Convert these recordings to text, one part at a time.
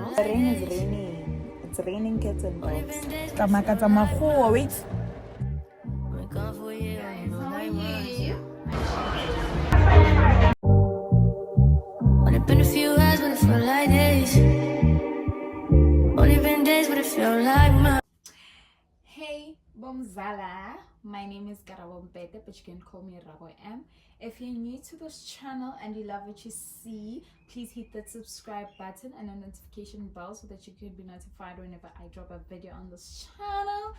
The rain is raining. It's raining cats and dogs. Wait. Only been a few hours, but it felt like days. Only been days, but it felt like months. Hey, Bomzala. My name is Garawombete, but you can call me Rabo M. If you're new to this channel and you love what you see, please hit that subscribe button and a notification bell so that you can be notified whenever I drop a video on this channel.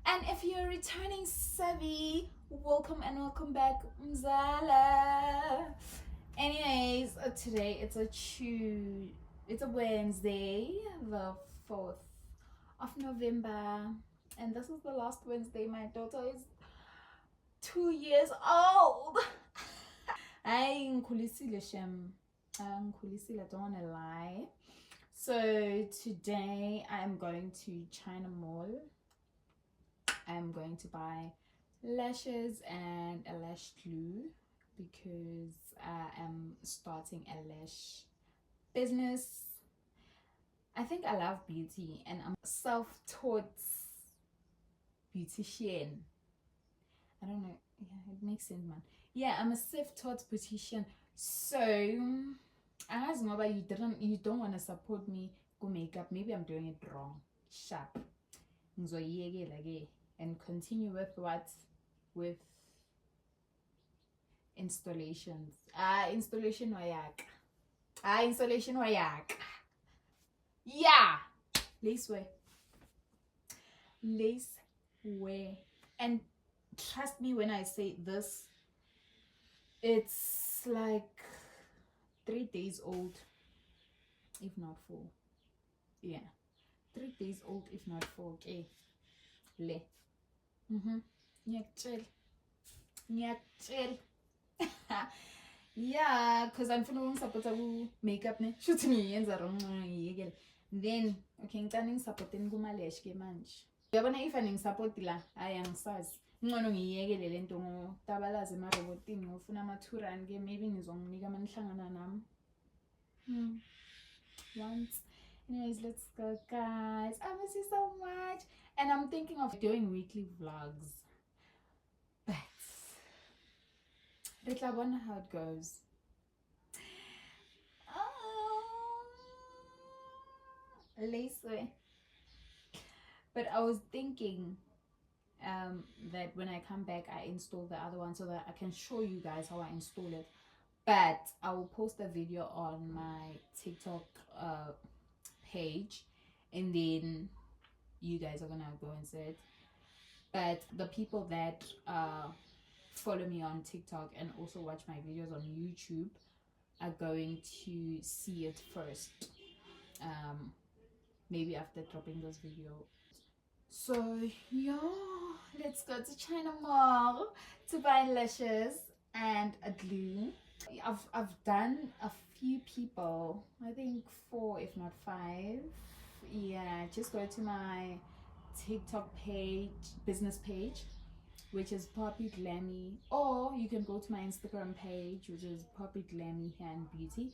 And if you're a returning savvy, welcome and welcome back, Mzala. Anyways, today it's a Wednesday, the 4th of November. And this is the last Wednesday. My daughter is 2 years old. I don't want to lie. So today I'm going to China Mall. I'm going to buy lashes and a lash glue because I am starting a lash business. I think I love beauty and I'm a self-taught beautician. I don't know. Yeah, it makes sense, man. Yeah, I'm a self-taught beautician. So as Maba, you don't want to support me go makeup. Maybe I'm doing it wrong. Sharp. And continue with what? With installations. Installation wayak. Yeah. Lace wear. And trust me when I say this, it's like 3 days old, if not 4. Yeah, 3 days old, if not 4. Okay. Le. Nyakchel. Yeah, because I'm feeling support makeup ne. Shoot me yenza wrong. Then okay, ngicane supporting kuma lash ke manje. Uyabona if aningisupport la ayangisazi. Ngcono ngiyekele lento ngotabalaza emarobotini ngofuna ama-2 rand ke maybe ngizonginika manihlangana nami. Once. Anyways, let's go guys. I miss you so much. And I'm thinking of doing weekly vlogs. But I wonder how it goes. Lace. But I was thinking that when I come back I install the other one so that I can show you guys how I install it. But I will post a video on my TikTok page and then you guys are gonna go and see it. But the people that follow me on TikTok and also watch my videos on YouTube are going to see it first, maybe after dropping this video. So yeah, let's go to China Mall to buy lashes and a glue. I've done a few people, I think 4 if not 5. Yeah, just go to my TikTok page, business page, which is Poppy Glammy, or you can go to my Instagram page, which is Poppy Glammy Hair and Beauty,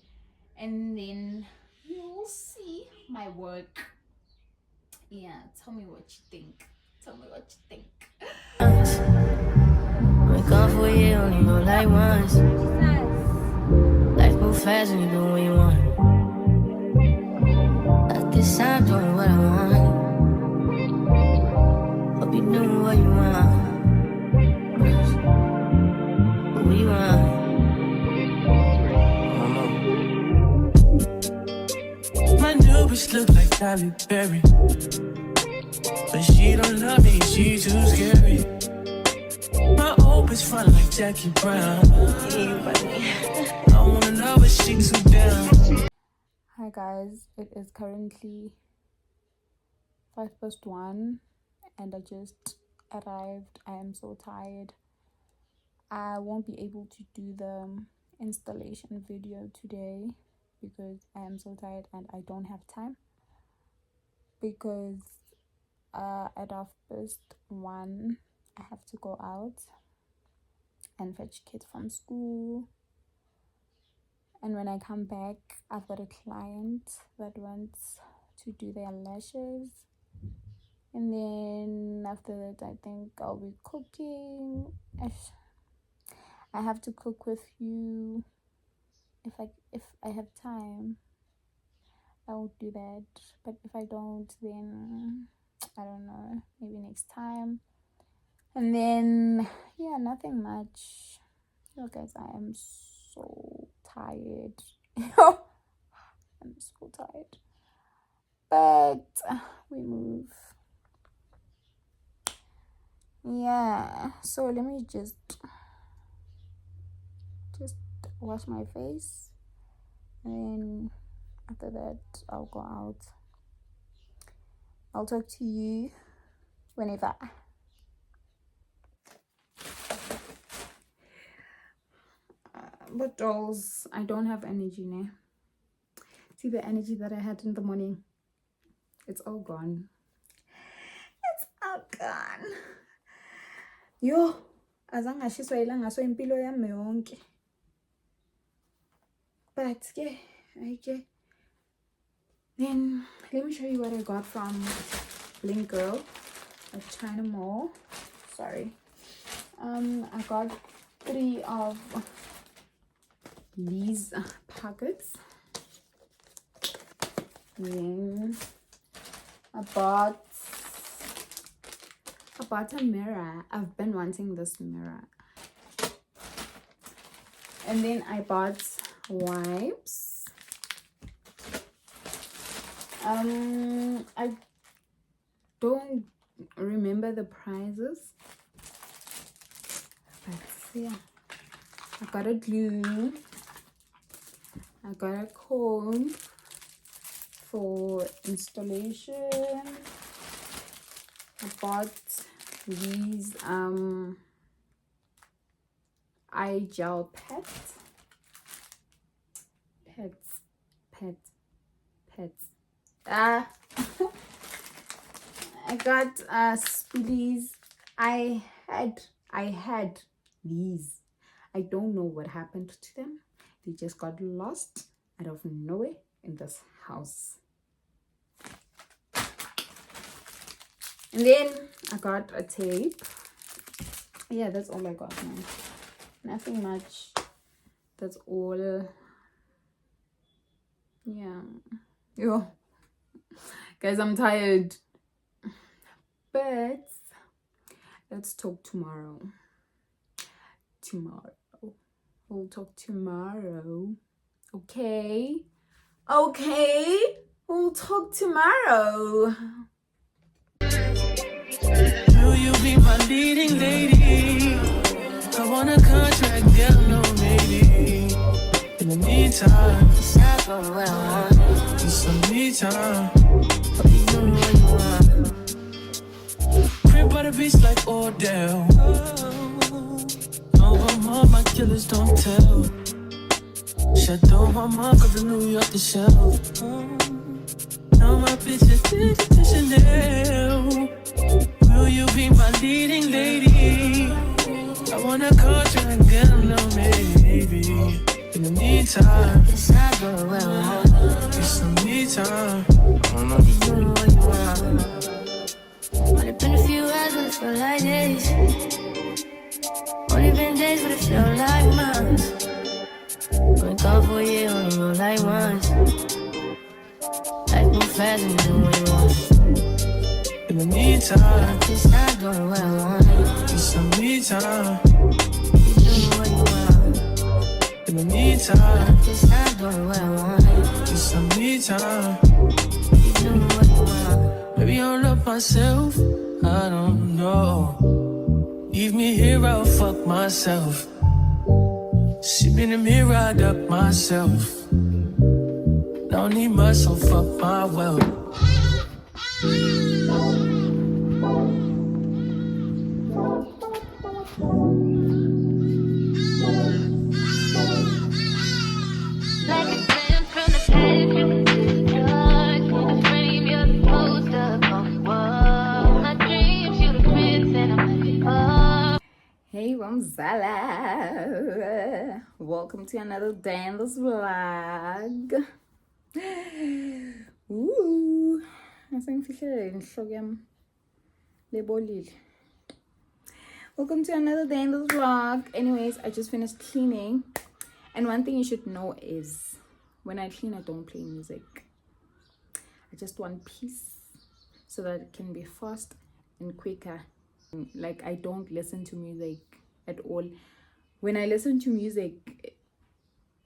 and then you'll see my work. Yeah, tell me what you think. We're gone for a year, only know like once. Life move fast and you do what you want. At this time, doing what I want. Hope you doing what you want. What you want? My new bitch look like Halle Berry, but she don't love me, she too scary. My old bitch fun like Jackie Brown. I wanna know if she too down. Hi guys, it is currently 1:05 and I just arrived. I am so tired. I won't be able to do the installation video today because I am so tired and I don't have time, because at 1:30 I have to go out and fetch kids from school, and when I come back I've got a client that wants to do their lashes. And then after that, I think I'll be cooking. I have to cook with you. If I have time, I will do that. But if I don't, then I don't know. Maybe next time. And then yeah, nothing much. You guys, I am so tired. I'm so tired. But we move. Yeah. So let me just wash my face, and then after that I'll go out. I'll talk to you whenever. But dolls, I don't have energy now. See, the energy that I had in the morning, it's all gone. It's all gone. Yo, azange ashiswa ilanga so impilo yami yonke. But yeah, okay. Then let me show you what I got from Blink Girl at China Mall. Sorry. I got 3 of these packets. Then I bought a mirror. I've been wanting this mirror. And then I bought wipes. I don't remember the prices, but yeah, I got a glue. I got a comb for installation. I bought these eye gel pets. I got spoolies. I had these. I don't know what happened to them. They just got lost out of nowhere in this house. And then I got a tape. Yeah, that's all I got now. Nothing much. That's all. Yeah. Yo. Guys, I'm tired. But let's talk tomorrow. We'll talk tomorrow. Okay? Okay? We'll talk tomorrow. Will you be my leading lady? I want a contract, girl, no maybe. In the meantime, it's not going well. It's some me time. You know what you want. Crib by the beach like Odell. No, I'm all my killers don't tell. Shadow my mark of the New York the shelf. Now my bitches did it to Chanel. Will you be my leading lady? I want a contract, girl, no maybe. In the meantime, it's not going well. It's some me time. I don't know if you know what you want. Only been a few hours, but it feel like days. Only been days, but it feel like months. Been gone for a year, only know like once. Life move fast and you do what you want. In the meantime, it's not going well. It's some me time. You do what you want. In the meantime, it's not going well. It's some me time. You do what you want. Maybe I don't love myself. I don't know. Leave me here, I'll fuck myself. See me in the mirror, I duck myself. Don't need muscle, fuck my wealth. Hey Wamzala, welcome to another day in this vlog. Ooh. Welcome to another day in this vlog. Anyways, I just finished cleaning, and one thing you should know is when I clean, I don't play music. I just want peace so that it can be fast and quicker. Like, I don't listen to music at all. When I listen to music,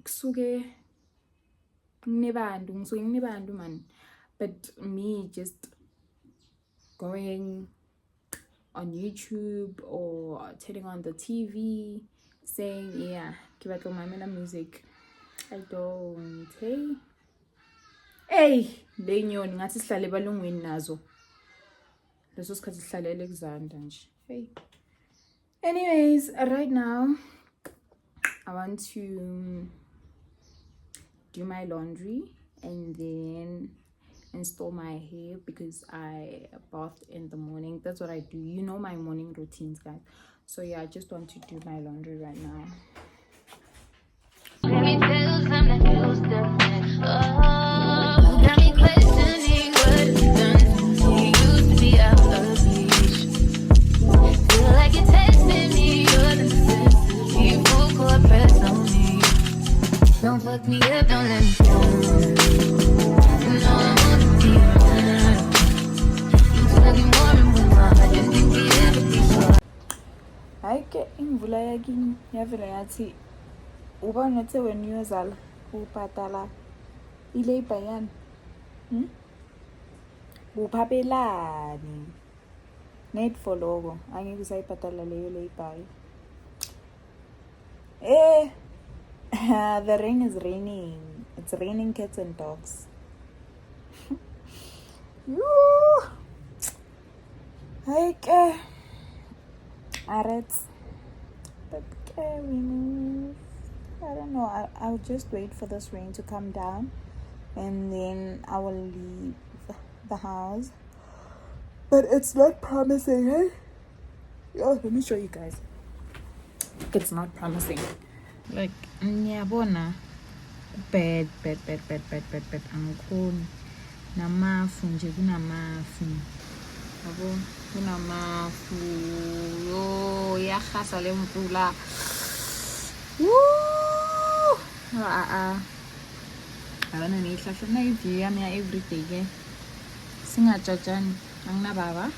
kusuke ngikunebantu man. But me just going on YouTube or turning on the TV saying, yeah, give it my music. I don't. Hey, lenyoni ngathi sihlale balungwini nazo. Leso sikhathi sihlalele ekuzanda nje. Hey. Anyways, right now I want to do my laundry and then install my hair because I bath in the morning. That's what I do. You know my morning routines, guys. So yeah, I just want to do my laundry right now. Let me tell some that you still oh, got me questioning what you've done. You used to be out of reach. Feel like you're testing me. You're the necessity. Full court press on me. Don't fuck me up. Don't let me down. You know I wanna be around. You talking more than what I didn't think we ever be so. Hayi imvula yakini yavela yathi uba ngathi when uyozala ubhatala ilabor yani uphabelani net for logo angeke usayibhatala leyo labor. The rain is raining. It's raining cats and dogs. Like arets, but I don't know. I'll just wait for this rain to come down, and then I will leave the house. But it's not promising, hey? Oh, let me show you guys. It's not promising. Like, ngiyabona bad. Angikhoni namafu nje kunamafu. Yabo kunamafu. Yo yahasa le mvula. Woo! Abana nihlahla na iview yami ya everyday ke. Singajajani anginababa.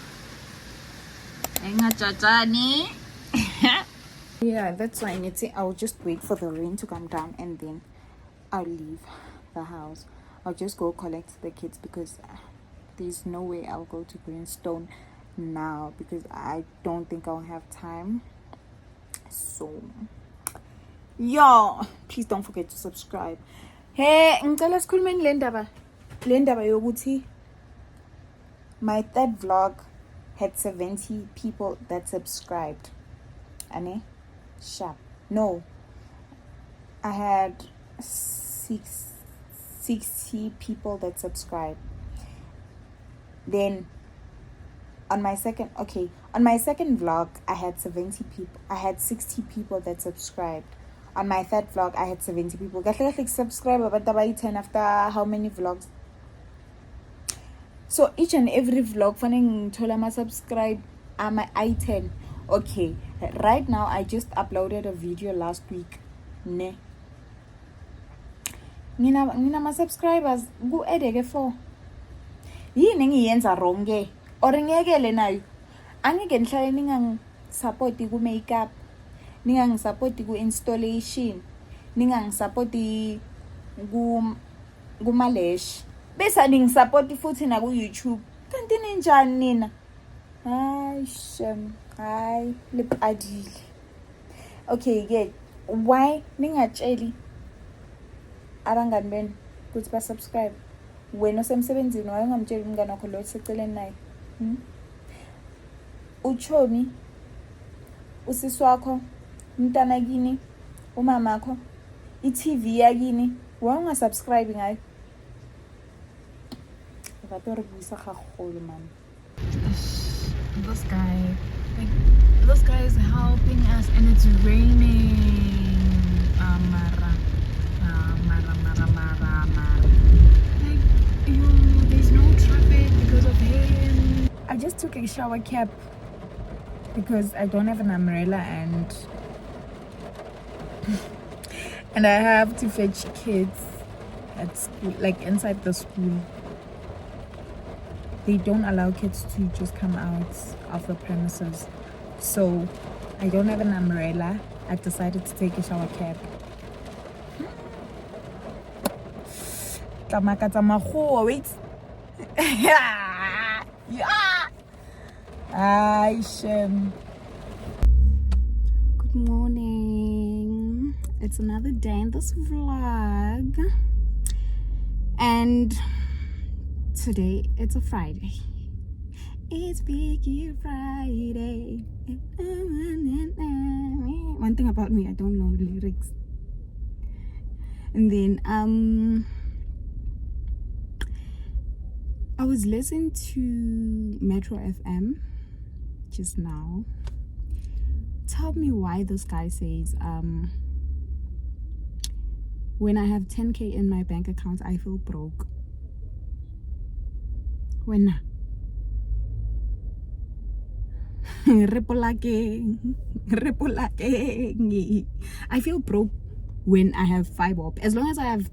Engajajani. Yeah, that's why I'll just wait for the rain to come down and then I'll leave the house. I'll just go collect the kids because there's no way I'll go to Greenstone now because I don't think I'll have time. So, yo, please don't forget to subscribe. Hey, ngicela sikhulumeni le ndaba yokuthi my third vlog had 70 people that subscribed. Ane? Sharp. No. I had 60 people that subscribed. Then on my second vlog I had 70 people. I had 60 people that subscribed. On my third vlog I had 70 people. Kahle subscribe but about 10 after how many vlogs? So each and every vlog fanele ngithola ama subscribe I-10. Okay, right now I just uploaded a video last week. Ne. Ngina ma subscribers ku edeke 4. Yini ngiyenza wrong ke? Or ngiyekele nayo. Angeke ngihlale ningangi-support ku makeup, ningangi-support ku installation, ningangi-support ku malash. Bese ningi-support futhi na ku YouTube. Kanti ninjani nina? Hayi shem. Hayi lipadile. Okay, ke why ningatsheli abangani benu ukuthi ba subscribe? Wena osemsebenzini waye ungamtsheli umngane wakho lo seceleni naye. Uchomi, usisi wakho, umntana kini, umama wakho, i-TV yakini, waye ungasubscribe ngayo. Batoribisa gagolo man. This guy is helping us and it's raining. Mara. Like, there's no traffic because of hail. take a shower cap because I don't have an umbrella and I have to fetch kids at school, like inside the school. They don't allow kids to just come out of the premises. So I don't have an umbrella. I decided to take a shower cap. Wait. Yeah. Good morning. It's another day in this vlog. And today it's a Friday. It's Freaky Friday. One thing about me, I don't know lyrics. And then I was listening to Metro FM just now. Tell me why this guy says when I have 10k in my bank account I feel broke. When I feel broke when I have 5 bob. As long as I have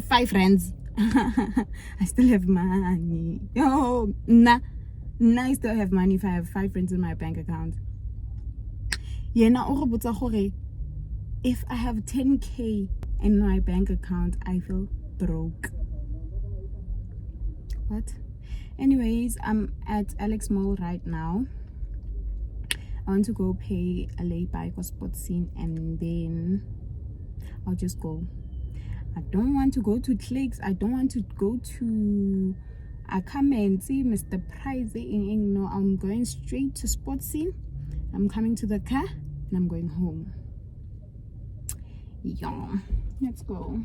5 friends, I still have money. Oh, I still have money if I have 5 friends in my bank account. If I have 10k in my bank account, I feel broke. What? Anyways, I'm at Alex Mall right now. I want to go pay a lay-by for sports scene and then I'll just go. I don't want to go to Clicks. I don't want to go to come and see Mr. Price. No, I'm going straight to sports scene. I'm coming to the car and I'm going home. Yeah, let's go.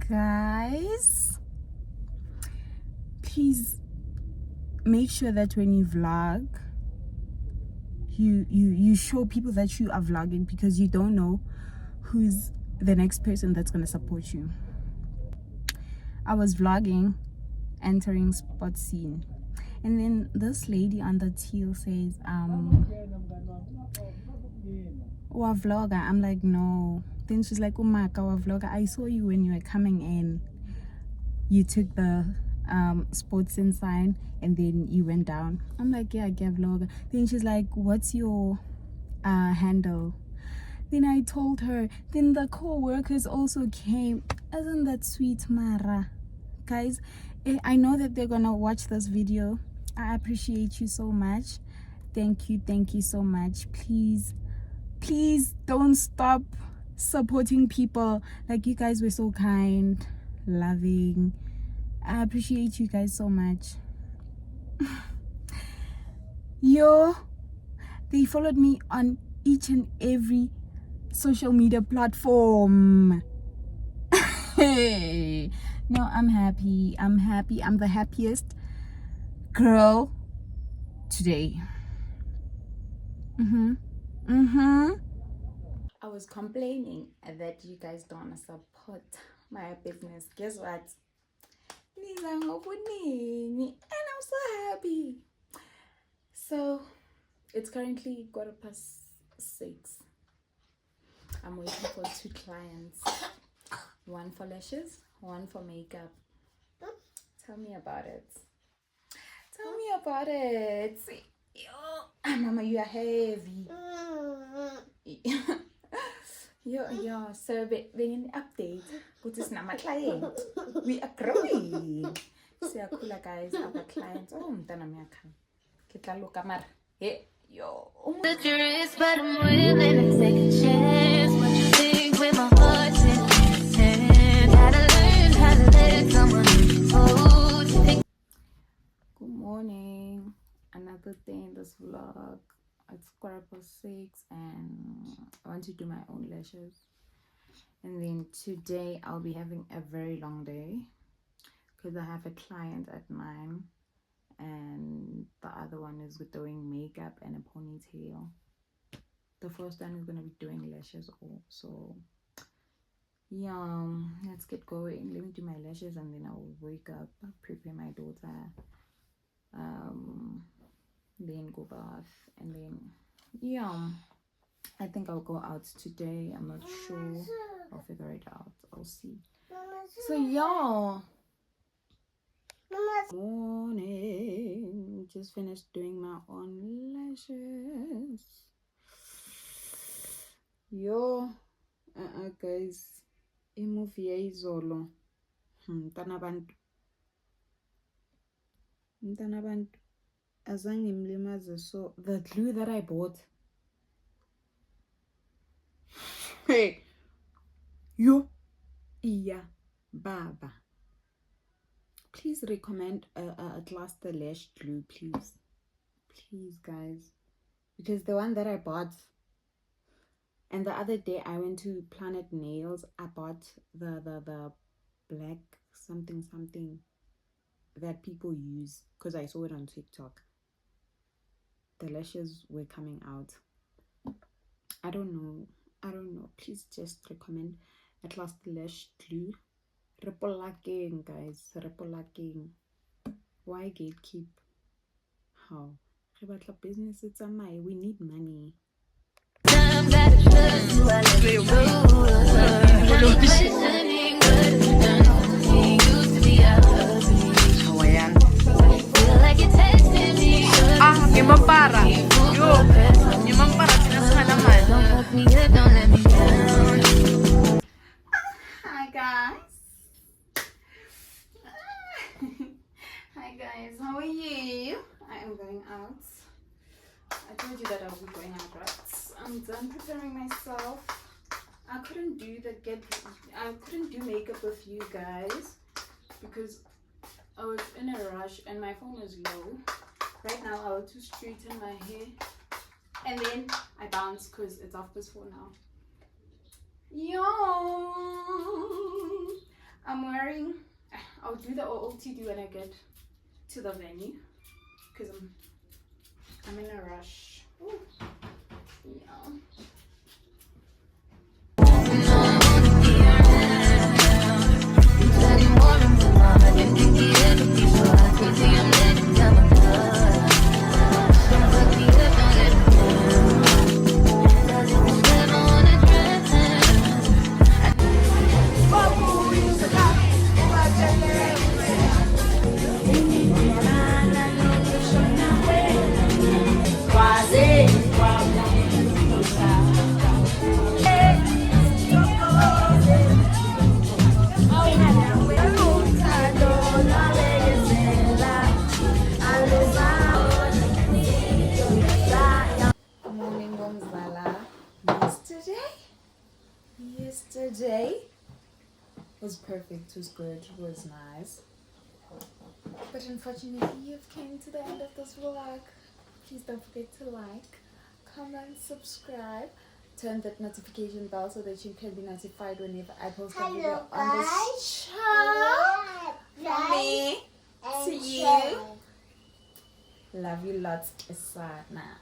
Guys, please make sure that when you vlog, you show people that you are vlogging, because you don't know who's the next person that's gonna support you. I was vlogging, entering spot scene, and then this lady on the till says, "Wa vlogger." I'm like, no. Then she's like, "Umaka, wa vlogger. I saw you when you were coming in. You took the sports scene sign and then you went down." I'm like, "Yeah, I get vlogger." Then she's like, "What's your handle?" Then I told her. Then the co-workers also came. Isn't that sweet, Mara? Guys, I know that they're gonna watch this video. I appreciate you so much. Thank you so much. Please don't stop supporting people. Like, you guys were so kind, loving. I appreciate you guys so much. They followed me on each and every social media platform. No, I'm happy. I'm the happiest girl today. I was complaining that you guys don't support my business. Guess what? And I'm so happy. So it's currently 6:15. I'm waiting for 2 clients. One for lashes, one for makeup. Tell me about it. Mama, you are heavy. So being an update, put this now my client. We are growing. So cool, guys, our clients. Oh, hey, yo. But I'm willing to take a chance. What you think with my heart in your hand? Gotta learn how to let someone hold you. Good morning. Another day in this vlog. It's 6:15 and I want to do my own lashes. And then today I'll be having a very long day because I have a client at 9, and the other one is doing makeup and a ponytail. The first one is gonna be doing lashes also. Yeah, let's get going. Let me do my lashes and then I'll wake up, prepare my daughter, then go bath, and then yeah, I think I'll go out today. I'm not sure. I'll figure it out. I'll see. So yeah, morning. Just finished doing my own lashes. Yo, guys, imovie yayizolo. Mntana bantu azange imlimaze. So the glue that I bought, hey, yo, iya baba, please recommend at last the lash glue, please guys, because the one that I bought, and the other day I went to Planet Nails, I bought the black something that people use because I saw it on TikTok. The lashes were coming out. I don't know. Please just recommend at last the lash glue. Repolaking, guys. Repolaking. Why gatekeep? How? Business, it's we need money. Para. Yo, para Hi guys. Hi guys, how are you? I am going out. I told you that I'll be going out, right? I'm done preparing myself. I couldn't do makeup with you guys because I was in a rush and my phone was low. Right now I want to straighten my hair and then I bounce because it's off this phone now. Yo, I'll do the OOTD when I get to the venue because I'm in a rush. Ooh. Yeah. Yesterday was perfect, it was good, it was nice. But unfortunately, you've came to the end of this vlog. Please don't forget to like, comment, subscribe, turn that notification bell so that you can be notified whenever I post a video on this channel. From me to you. Love you lots. It's sad now.